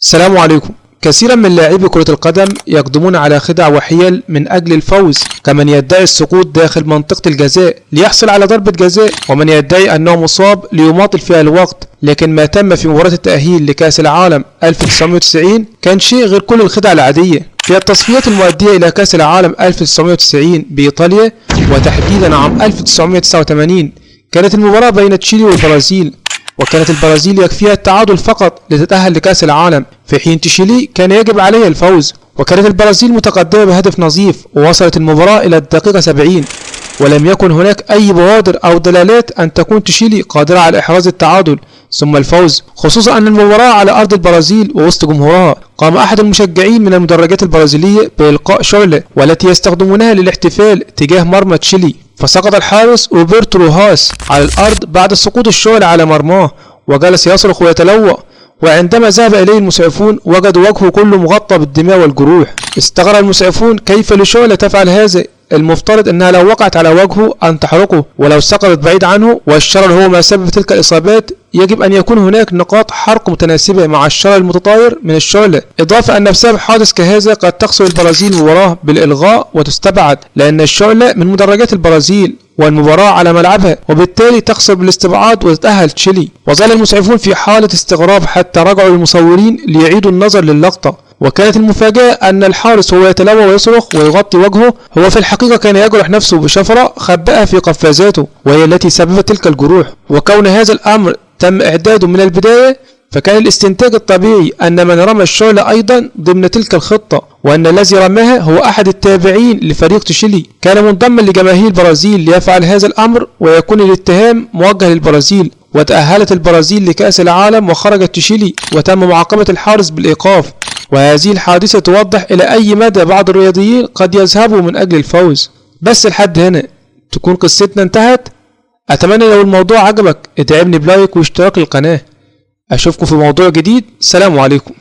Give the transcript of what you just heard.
السلام عليكم. كثيرا من لاعبي كرة القدم يقدمون على خدع وحيل من أجل الفوز، كمن يدعي السقوط داخل منطقة الجزاء ليحصل على ضربة جزاء، ومن يدعي أنه مصاب ليماطل فيها الوقت. لكن ما تم في مباراة التأهيل لكأس العالم 1990 كان شيء غير كل الخدع العادية. في التصفيات المؤدية إلى كأس العالم 1990 بإيطاليا وتحديدا عام 1989 كانت المباراة بين تشيلي والبرازيل، وكانت البرازيل يكفيها التعادل فقط لتتأهل لكأس العالم، في حين تشيلي كان يجب عليها الفوز. وكانت البرازيل متقدمة بهدف نظيف، ووصلت المباراة إلى الدقيقة 70 ولم يكن هناك أي بوادر أو دلالات أن تكون تشيلي قادرة على إحراز التعادل ثم الفوز، خصوصا أن المباراة على أرض البرازيل ووسط جمهورها. قام أحد المشجعين من المدرجات البرازيلية بإلقاء شعلة والتي يستخدمونها للاحتفال تجاه مرمى تشيلي، فسقط الحارس روبرتو روهاس على الأرض بعد سقوط الشعلة على مرماه، وجلس يصرخ ويتلوى. وعندما ذهب إليه المسعفون وجدوا وجهه كله مغطى بالدماء والجروح. استغرب المسعفون كيف لشعلة تفعل هذا، المفترض انها لو وقعت على وجهه ان تحرقه، ولو سقطت بعيد عنه والشرر هو ما سبب تلك الاصابات يجب ان يكون هناك نقاط حرق متناسبة مع الشرر المتطاير من الشعلة. اضافة ان بسبب حادث كهذا قد تخسر البرازيل مباراة بالالغاء وتستبعد، لان الشعلة من مدرجات البرازيل والمباراة على ملعبها، وبالتالي تخسر بالاستبعاد وتتأهل تشيلي. وظل المسعفون في حالة استغراب حتى رجعوا للمصورين ليعيدوا النظر للقطة، وكانت المفاجأة أن الحارس وهو يتلوى ويصرخ ويغطي وجهه هو في الحقيقة كان يجرح نفسه بشفرة خبأها في قفازاته، وهي التي سببت تلك الجروح. وكون هذا الأمر تم إعداده من البداية، فكان الاستنتاج الطبيعي أن من رمى الشعلة أيضا ضمن تلك الخطة، وأن الذي رماها هو أحد التابعين لفريق تشيلي كان منضما لجماهير البرازيل ليفعل هذا الأمر ويكون الاتهام موجه للبرازيل. وتأهلت البرازيل لكأس العالم وخرجت تشيلي وتم معاقبة الحارس بالإيقاف. وهذه الحادثة توضح إلى أي مدى بعض الرياضيين قد يذهبوا من أجل الفوز. بس لحد هنا تكون قصتنا انتهت. أتمنى لو الموضوع عجبك ادعمني بلايك واشتراك للقناة. أشوفكم في موضوع جديد. سلام عليكم.